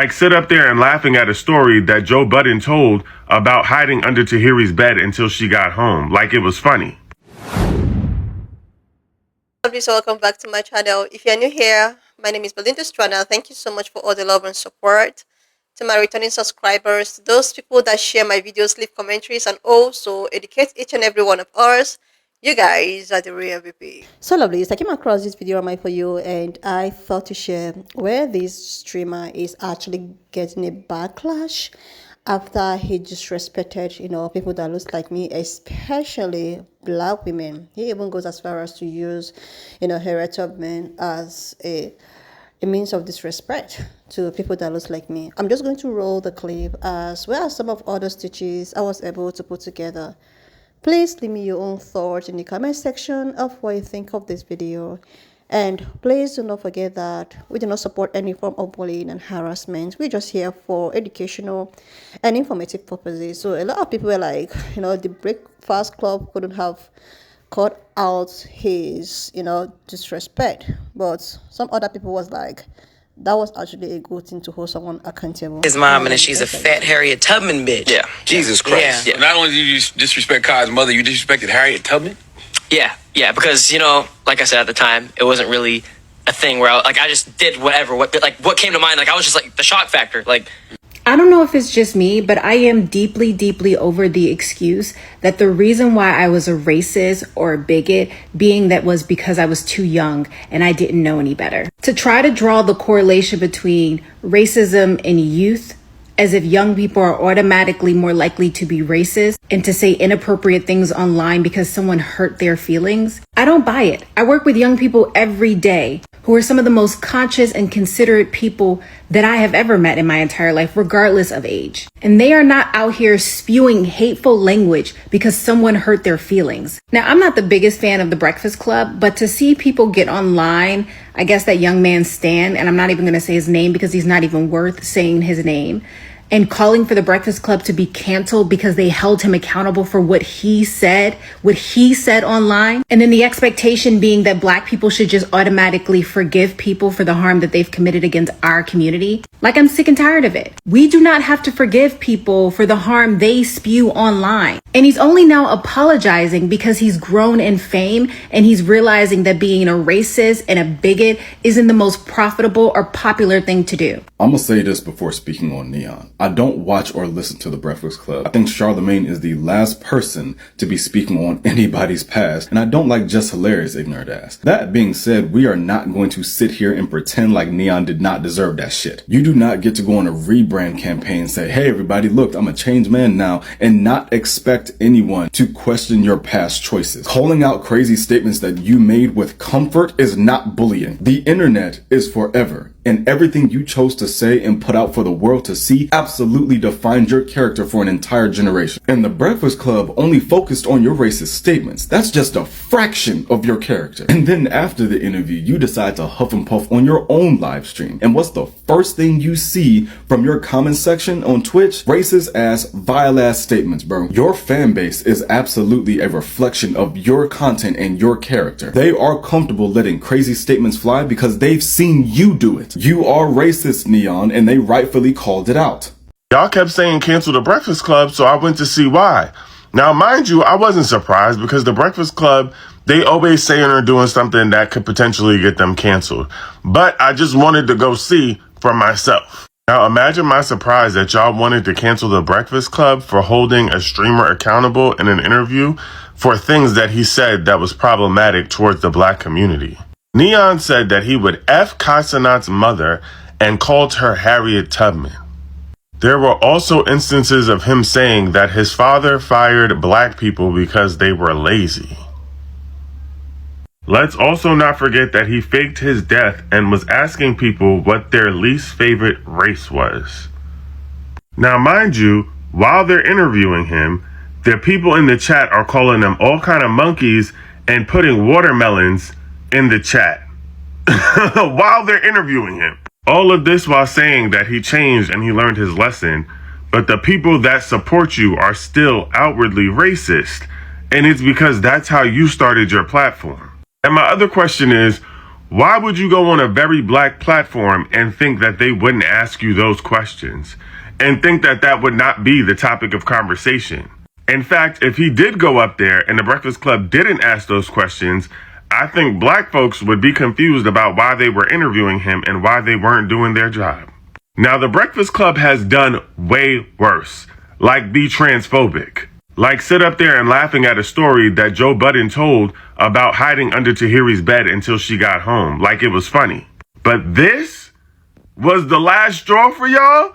Like sit up there and laughing at a story that Joe Budden told about hiding under Tahiri's bed until she got home, like it was funny. Please welcome back to my channel. If you're new here, my name is Belinda Strana. Thank you so much for all the love and support. To my returning subscribers, to those people that share my videos, leave commentaries, and also educate each and every one of us, you guys are the real MVP. So lovely. I came across this video on my For You, and I thought to share where this streamer is actually getting a backlash after he disrespected, people that looks like me, especially black women. He even goes as far as to use, Harriet Tubman as a means of disrespect to people that looks like me. I'm just going to roll the clip as well as some of other stitches I was able to put together. Please leave me your own thoughts in the comment section of what you think of this video. And please do not forget that we do not support any form of bullying and harassment. We're just here for educational and informative purposes. So a lot of people were like, the Breakfast Club couldn't have cut out his, disrespect. But some other people was like, that was actually a good thing to hold someone accountable. His mom, and then she's a fat Harriet Tubman bitch. Yeah. Jesus Christ. Yeah. Not only did you disrespect Kai's mother, you disrespected Harriet Tubman? Yeah, because, like I said at the time, it wasn't really a thing where I just did whatever. What came to mind, I was just like, the shock factor, I don't know if it's just me, but I am deeply, deeply over the excuse that the reason why I was a racist or a bigot being that was because I was too young and I didn't know any better. To try to draw the correlation between racism and youth as if young people are automatically more likely to be racist and to say inappropriate things online because someone hurt their feelings. I don't buy it. I work with young people every day who are some of the most conscious and considerate people that I have ever met in my entire life, regardless of age. And they are not out here spewing hateful language because someone hurt their feelings. Now, I'm not the biggest fan of the Breakfast Club, but to see people get online, I guess that young man Stan, and I'm not even going to say his name because he's not even worth saying his name, and calling for the Breakfast Club to be canceled because they held him accountable for what he said online. And then the expectation being that black people should just automatically forgive people for the harm that they've committed against our community. I'm sick and tired of it. We do not have to forgive people for the harm they spew online. And he's only now apologizing because he's grown in fame and he's realizing that being a racist and a bigot isn't the most profitable or popular thing to do. I'm gonna say this before speaking on Neon. I don't watch or listen to the Breakfast Club. I think Charlemagne is the last person to be speaking on anybody's past, and I don't like Just Hilarious ignorant ass. That being said, we are not going to sit here and pretend like Neon did not deserve that shit. You do not get to go on a rebrand campaign and say, hey everybody, look, I'm a changed man now, and not expect anyone to question your past choices. Calling out crazy statements that you made with comfort is not bullying. The internet is forever, and everything you chose to say and put out for the world to see absolutely defined your character for an entire generation. And the Breakfast Club only focused on your racist statements. That's just a fraction of your character. And then after the interview, you decide to huff and puff on your own live stream. And what's the first thing you see from your comment section on Twitch? Racist ass, vile ass statements, bro. Your fan base is absolutely a reflection of your content and your character. They are comfortable letting crazy statements fly because they've seen you do it. You are racist, Neon, and they rightfully called it out. Y'all kept saying cancel the Breakfast Club, so I went to see why. Now, mind you, I wasn't surprised because the Breakfast Club, they always saying or doing something that could potentially get them canceled. But I just wanted to go see for myself. Now, imagine my surprise that y'all wanted to cancel the Breakfast Club for holding a streamer accountable in an interview for things that he said that was problematic towards the black community. Neon said that he would F Casanat's mother and called her Harriet Tubman. There were also instances of him saying that his father fired black people because they were lazy. Let's also not forget that he faked his death and was asking people what their least favorite race was. Now, mind you, while they're interviewing him, the people in the chat are calling them all kind of monkeys and putting watermelons in the chat while they're interviewing him. All of this while saying that he changed and he learned his lesson, but the people that support you are still outwardly racist, and it's because that's how you started your platform. And my other question is, Why would you go on a very black platform and think that they wouldn't ask you those questions and think that that would not be the topic of conversation? In fact, if he did go up there and the Breakfast Club didn't ask those questions, I think black folks would be confused about why they were interviewing him and why they weren't doing their job. Now, the Breakfast Club has done way worse, like be transphobic, like sit up there and laughing at a story that Joe Budden told about hiding under Tahiri's bed until she got home, like it was funny. But this was the last straw for y'all?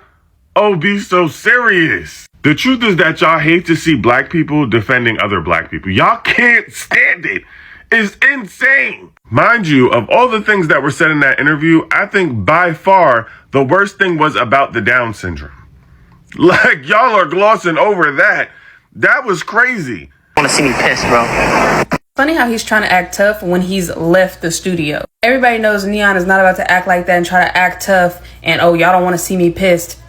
Oh, be so serious. The truth is that y'all hate to see black people defending other black people. Y'all can't stand it. It's insane. Mind you, of all the things that were said in that interview, I think by far the worst thing was about the Down syndrome. Like, y'all are glossing over that. That was crazy. Want to see me pissed, bro? Funny how he's trying to act tough when he's left the studio. Everybody knows Neon is not about to act like that and try to act tough and, oh, y'all don't want to see me pissed.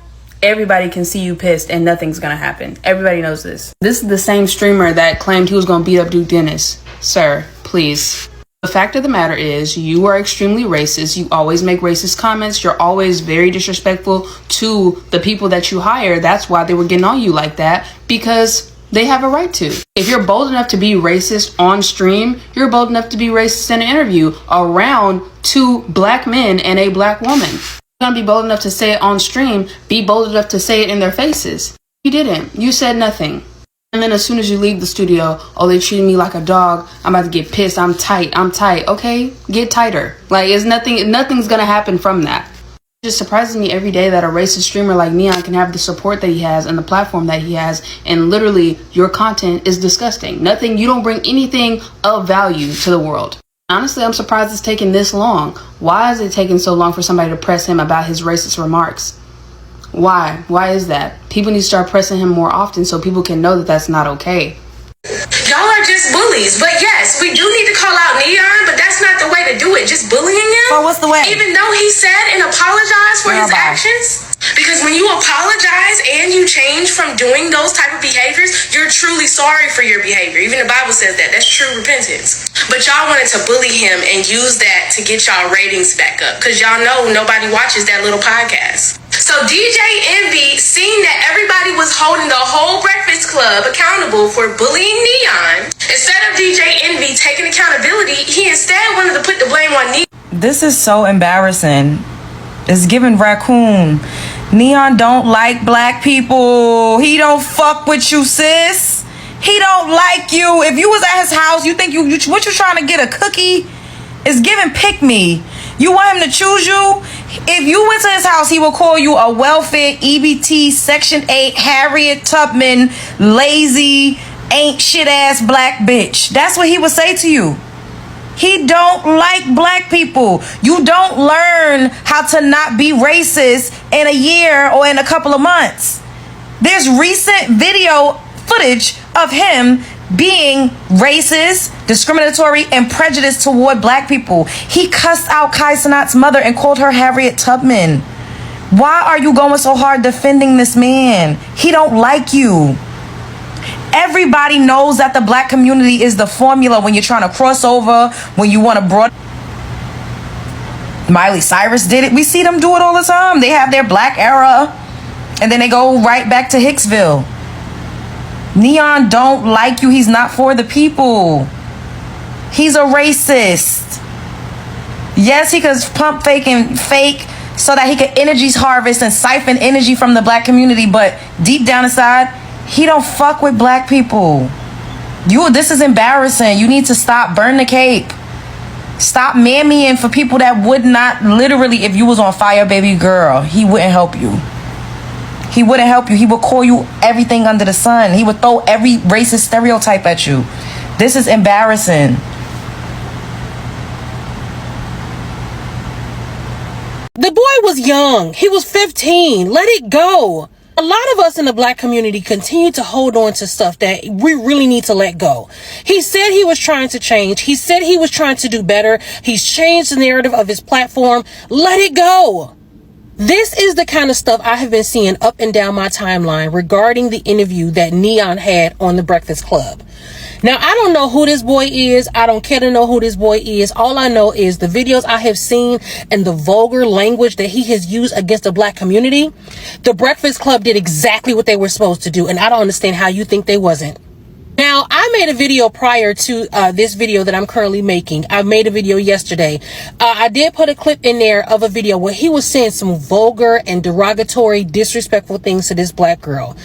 Everybody can see you pissed and nothing's gonna happen. Everybody knows this. This is the same streamer that claimed he was gonna beat up Duke Dennis. Sir, please. The fact of the matter is you are extremely racist. You always make racist comments. You're always very disrespectful to the people that you hire. That's why they were getting on you like that, because they have a right to. If you're bold enough to be racist on stream, you're bold enough to be racist in an interview around two black men and a black woman. You're gonna be bold enough to say it on stream, be bold enough to say it in their faces. You didn't. You said nothing. And then as soon as you leave the studio, oh, they treated me like a dog. I'm about to get pissed. I'm tight. Okay, get tighter. Like, nothing's gonna happen from that. It just surprises me every day that a racist streamer like Neon can have the support that he has and the platform that he has, and literally your content is disgusting. You don't bring anything of value to the world. Honestly, I'm surprised it's taking this long. Why is it taking so long for somebody to press him about his racist remarks? Why? Why is that? People need to start pressing him more often so people can know that that's not okay. Y'all are just bullies. But yes, we do need to call out Neon, but that's not the way to do it. Just bullying him. So what's the way? Even though he said and apologized for his actions. Because when you apologize and you change from doing those type of behaviors, you're truly sorry for your behavior. Even the Bible says that. That's true repentance. But y'all wanted to bully him and use that to get y'all ratings back up. Because y'all know nobody watches that little podcast. So DJ Envy, seeing that everybody was holding the whole Breakfast Club accountable for bullying Neon, instead of DJ Envy taking accountability, he instead wanted to put the blame on Neon. This is so embarrassing. It's giving raccoon. Neon don't like black people. He don't fuck with you, sis. He don't like you. If you was at his house, you think what you trying to get, a cookie? It's giving pick me. You want him to choose you? If you went to his house, he will call you a welfare, EBT, Section 8, Harriet Tubman, lazy, ain't shit ass black bitch. That's what he would say to you. He don't like black people. You don't learn how to not be racist in a year or in a couple of months. There's recent video footage of him being racist, discriminatory, and prejudiced toward black people. He cussed out Kai Cenat's mother and called her Harriet Tubman. Why are you going so hard defending this man? He don't like you. Everybody knows that the black community is the formula when you're trying to cross over, when you want to broaden. Miley Cyrus did it. We see them do it all the time. They have their black era, and then they go right back to Hicksville. Neon don't like you. He's not for the people. He's a racist. Yes, he could pump fake so that he could energy harvest and siphon energy from the black community, but deep down inside, he don't fuck with black people. This is embarrassing. You need to stop. Burn the cape. Stop mammying for people that would not, literally, if you was on fire, baby girl, he wouldn't help you. He wouldn't help you. He would call you everything under the sun. He would throw every racist stereotype at you. This is embarrassing. The boy was young. He was 15. Let it go. A lot of us in the black community continue to hold on to stuff that we really need to let go. He said he was trying to change. He said he was trying to do better. He's changed the narrative of his platform. Let it go. This is the kind of stuff I have been seeing up and down my timeline regarding the interview that Neon had on The Breakfast Club. Now, I don't know who this boy is. I don't care to know who this boy is. All I know is the videos I have seen and the vulgar language that he has used against the black community. The Breakfast Club did exactly what they were supposed to do, and I don't understand how you think they wasn't. Now, I made a video prior to this video that I'm currently making. I made a video yesterday. I did put a clip in there of a video where he was saying some vulgar and derogatory, disrespectful things to this black girl.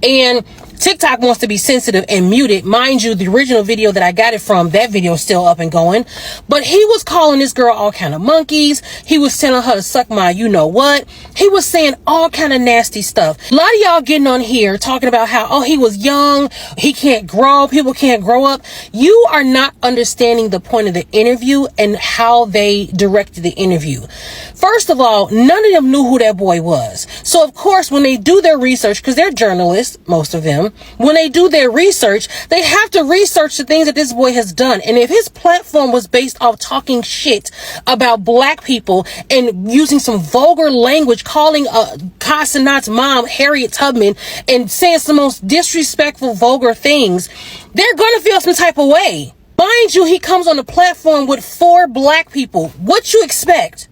And TikTok wants to be sensitive and mute it. Mind you, the original video that I got it from, that video is still up and going. But he was calling this girl all kind of monkeys. He was telling her to suck my you-know-what. He was saying all kind of nasty stuff. A lot of y'all getting on here talking about how, oh, he was young, he can't grow, people can't grow up. You are not understanding the point of the interview and how they directed the interview. First of all, none of them knew who that boy was. So, of course, when they do their research, because they're journalists, most of them, when they do their research, they have to research the things that this boy has done. And if his platform was based off talking shit about black people and using some vulgar language, calling Casanat's mom Harriet Tubman and saying some most disrespectful, vulgar things, they're going to feel some type of way. Mind you, he comes on the platform with 4 black people. What you expect?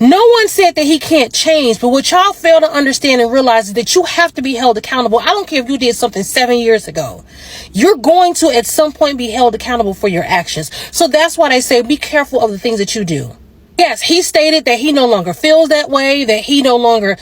No one said that he can't change, but what y'all fail to understand and realize is that you have to be held accountable. I don't care if you did something 7 years ago. You're going to at some point be held accountable for your actions. So that's why they say be careful of the things that you do. Yes, he stated that he no longer feels that way, that he no longer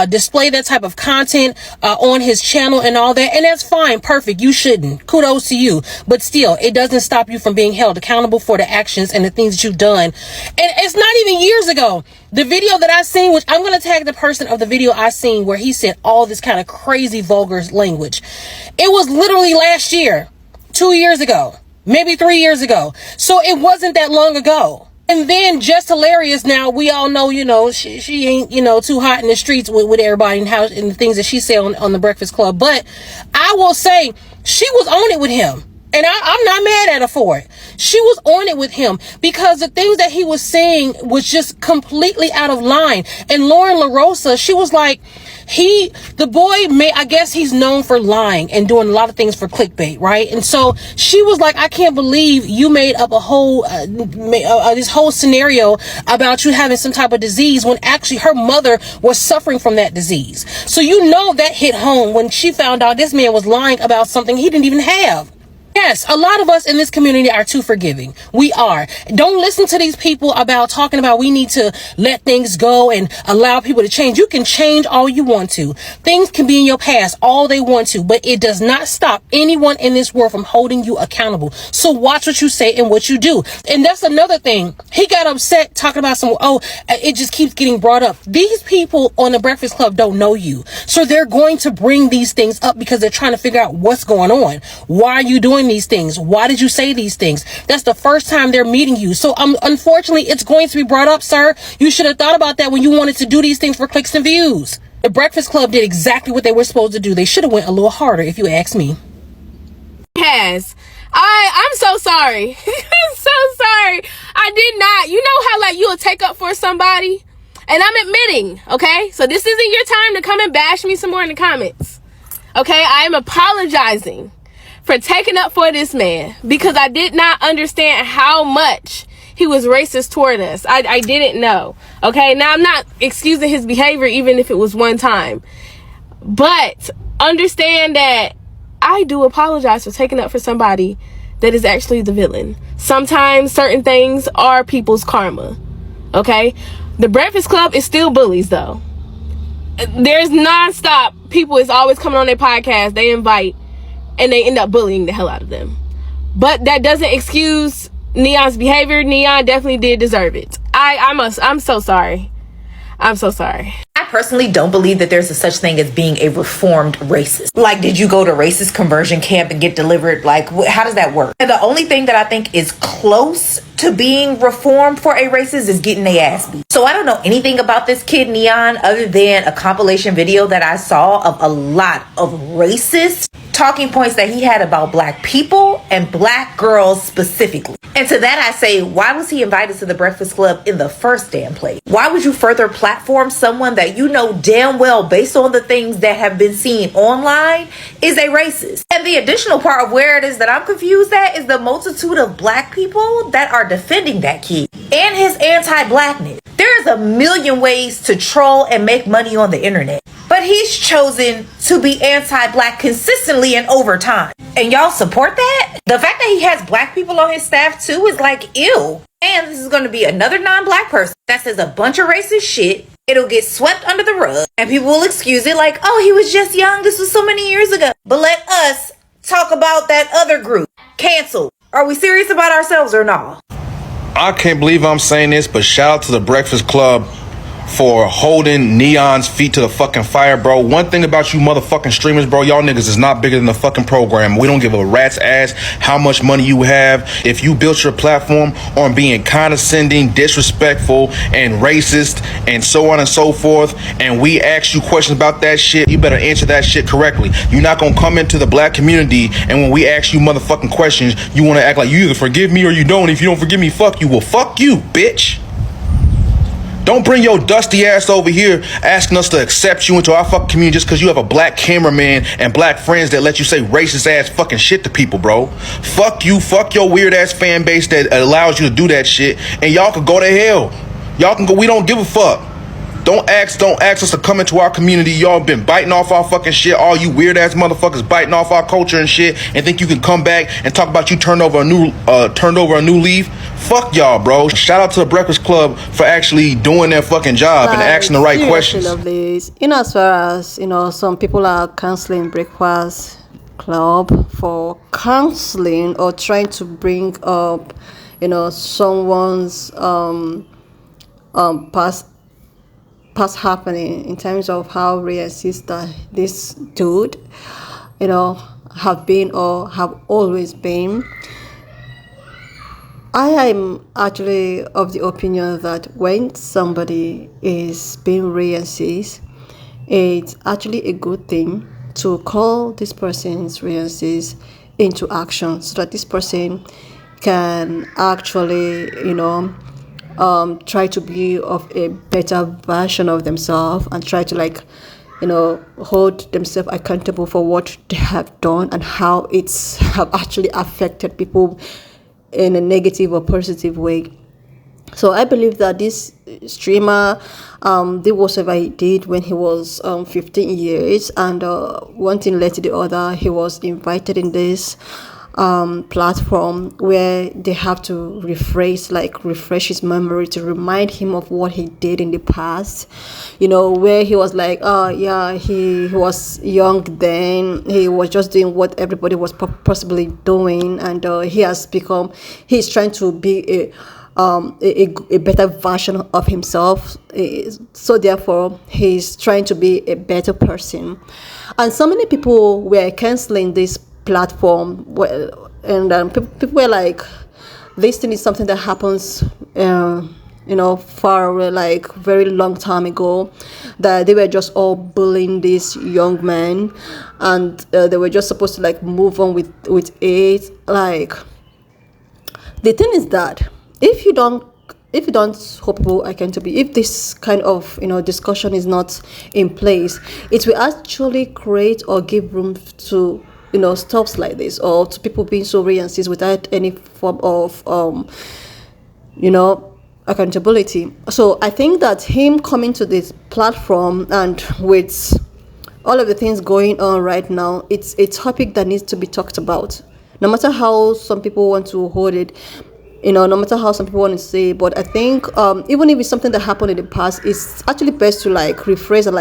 display that type of content on his channel and all that. And that's fine. Perfect. You shouldn't. Kudos to you. But still, it doesn't stop you from being held accountable for the actions and the things that you've done. And it's not even years ago. The video that I seen, which I'm going to tag the person of the video I seen where he said all this kind of crazy vulgar language. It was literally last year, 2 years ago, maybe 3 years ago. So it wasn't that long ago. And then Just Hilarious, now we all know, you know, she ain't, you know, too hot in the streets with everybody and how and the things that she said on the Breakfast Club. But I will say she was on it with him. And I'm not mad at her for it. She was on it with him because the things that he was saying was just completely out of line. And Lauren LaRosa, she was like, I guess he's known for lying and doing a lot of things for clickbait, right? And so she was like, I can't believe you made up a whole, this whole scenario about you having some type of disease when actually her mother was suffering from that disease. So you know that hit home when she found out this man was lying about something he didn't even have. Yes, a lot of us in this community are too forgiving. We are. Don't listen to these people about talking about we need to let things go and allow people to change. You can change all you want to. Things can be in your past all they want to, but it does not stop anyone in this world from holding you accountable. So watch what you say and what you do. And that's another thing. He got upset talking about it just keeps getting brought up. These people on the Breakfast Club don't know you. So they're going to bring these things up because they're trying to figure out what's going on. Why are you doing these things? Why did you say these things? That's the first time they're meeting you. So unfortunately, it's going to be brought up, sir. You should have thought about that when you wanted to do these things for clicks and views. The Breakfast Club did exactly what they were supposed to do. They should have went a little harder, if you ask me. I'm so sorry. I'm so sorry. I did not. You know how like you'll take up for somebody? And I'm admitting, okay? So this isn't your time to come and bash me some more in the comments. Okay? I am apologizing for taking up for this man because I did not understand how much he was racist toward us. I didn't know. Okay, now I'm not excusing his behavior even if it was one time, but understand that I do apologize for taking up for somebody that is actually the villain. Sometimes certain things are people's karma. Okay, the Breakfast Club is still bullies though. There's nonstop people is always coming on their podcast. They invite and they end up bullying the hell out of them. But that doesn't excuse Neon's behavior. Neon definitely did deserve it. I'm so sorry. I'm so sorry. I personally don't believe that there's a such thing as being a reformed racist. Like, did you go to racist conversion camp and get delivered? Like, how does that work? And the only thing that I think is close to being reformed for a racist is getting their ass beat. So I don't know anything about this kid Neon other than a compilation video that I saw of a lot of racist talking points that he had about black people and black girls specifically. And to that I say, why was he invited to the Breakfast Club in the first damn place? Why would you further platform someone that you know damn well, based on the things that have been seen online, is a racist? And the additional part of where it is that I'm confused at is the multitude of black people that are defending that kid and his anti-blackness. There's a million ways to troll and make money on the internet, but he's chosen to be anti-black consistently and over time. And y'all support that? The fact that he has black people on his staff too is like, ew. And this is going to be another non-black person that says a bunch of racist shit. It'll get swept under the rug and people will excuse it like, oh, he was just young. This was so many years ago. But let us talk about that other group. Cancel. Are we serious about ourselves or not? I can't believe I'm saying this, but shout out to the Breakfast Club for holding Neon's feet to the fucking fire, bro. One thing about you motherfucking streamers, bro, y'all niggas is not bigger than the fucking program. We don't give a rat's ass how much money you have. If you built your platform on being condescending, disrespectful, and racist, and so on and so forth, and we ask you questions about that shit, you better answer that shit correctly. You're not gonna come into the black community, and when we ask you motherfucking questions, you wanna act like you either forgive me or you don't. If you don't forgive me, fuck you. Well, fuck you, bitch. Don't bring your dusty ass over here asking us to accept you into our fucking community just because you have a black cameraman and black friends that let you say racist ass fucking shit to people, bro. Fuck you, fuck your weird ass fan base that allows you to do that shit, and y'all can go to hell. Y'all can go, we don't give a fuck. Don't ask us to come into our community. Y'all been biting off our fucking shit. All you weird ass motherfuckers biting off our culture and shit, and think you can come back and talk about you turned over a new leaf. Fuck y'all, bro. Shout out to the Breakfast Club for actually doing their fucking job and asking the right questions. Lovelies. In as far as some people are canceling Breakfast Club for canceling or trying to bring up someone's past happening in terms of how racist that this dude have been or have always been. I am actually of the opinion that when somebody is being racist, it's actually a good thing to call this person's racist into action so that this person can actually try to be of a better version of themselves and try to hold themselves accountable for what they have done and how it's have actually affected people in a negative or positive way. So I believe that this streamer did whatever he did when he was 15 years, and one thing led to the other. He was invited in this platform where they have to refresh his memory to remind him of what he did in the past, where he was like, oh yeah, he was young then, he was just doing what everybody was possibly doing, and he's trying to be a better version of himself, so therefore he's trying to be a better person. And so many people were canceling this platform, and people were like, this thing is something that happens far away, like very long time ago, that they were just all bullying this young man, and they were just supposed to move on with it. Like, the thing is that if you don't hold people accountable, if this kind of discussion is not in place, it will actually create or give room to stuffs like this, or to people being so racist without any form of accountability. So I think that him coming to this platform, and with all of the things going on right now, it's a topic that needs to be talked about, no matter how some people want to hold it, no matter how some people want to say. But I think even if it's something that happened in the past, it's actually best to rephrase it,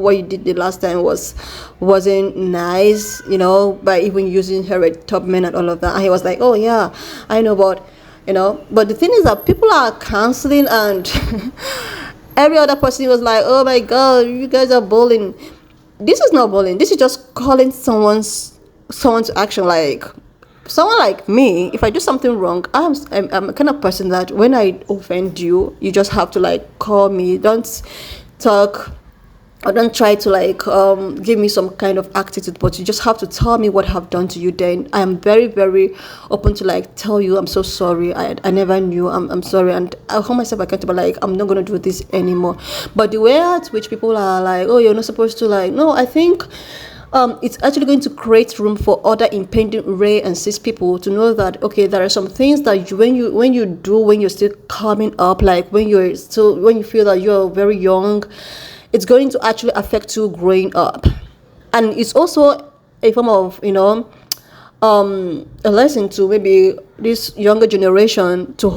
what you did the last time wasn't nice, by even using Harriet Tubman and all of that. And he was like, oh yeah, I know, but the thing is that people are canceling, and every other person was like, oh my god, you guys are bullying. This is not bullying. This is just calling someone to action. someone like me, if I do something wrong, I'm a kind of person that when I offend you, you just have to like call me. Don't talk or don't try to like give me some kind of attitude, but you just have to tell me what I've done to you. Then I am very, very open to like tell you I'm so sorry. I never knew. I'm sorry, and I hold myself accountable. Like I'm not gonna do this anymore. But the way at which people are like, oh, you're not supposed to like. No, I think it's actually going to create room for other impending Ray and cis people to know that okay, there are some things that when you're still coming up, like when you feel that you're very young, it's going to actually affect you growing up. And it's also a form of a lesson to maybe this younger generation to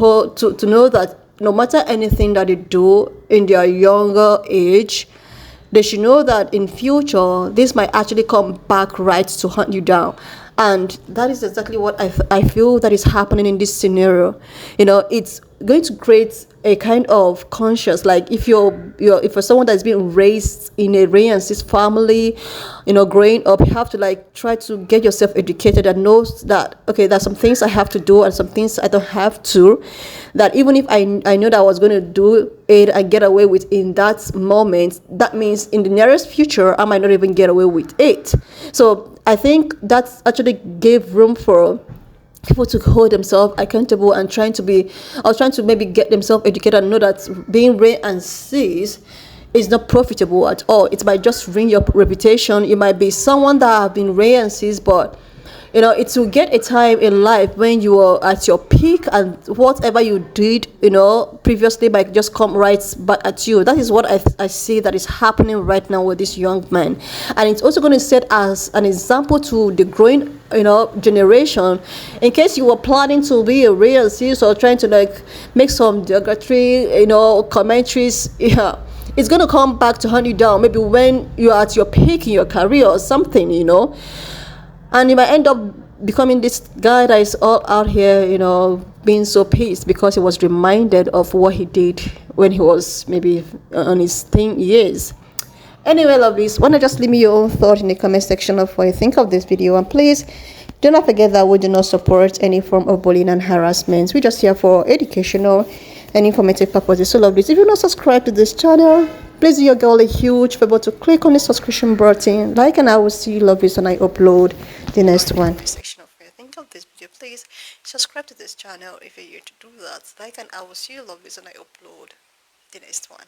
know that no matter anything that they do in their younger age, they should know that in future this might actually come back right to hunt you down. And that is exactly what I feel that is happening in this scenario. It's going to create a kind of conscious, like if you're someone that's been raised in a Ray and cis family, growing up, you have to like try to get yourself educated and know that okay, there's some things I have to do and some things I don't have to. That even if I know that I was going to do it and get away with in that moment, that means in the nearest future I might not even get away with it. So I think that actually gave room for people to hold themselves accountable and trying to maybe get themselves educated and know that being Ray and cis is not profitable at all. It might just ruin your reputation. You might be someone that have been Ray and cis, but it will get a time in life when you are at your peak and whatever you did previously might just come right back at you. That is what I see that is happening right now with this young man. And it's also going to set as an example to the growing generation, in case you were planning to be a Ray and cis or trying to like make some derogatory commentaries. It's going to come back to hunt you down maybe when you're at your peak in your career or something. And you might end up becoming this guy that is all out here, being so pissed because he was reminded of what he did when he was maybe on his teen years. Anyway, lovelies, wanna just leave me your own thought in the comment section of what you think of this video. And please do not forget that we do not support any form of bullying and harassment. We're just here for educational and informative purposes. So lovelies, if you're not subscribed to this channel, please do your girl a huge favor to click on the subscription button. And I will see you lovelies when I upload the next one. Section of what you think of this video, please subscribe to this channel if you're here to do that. And I will see you lovelies when I upload the next one.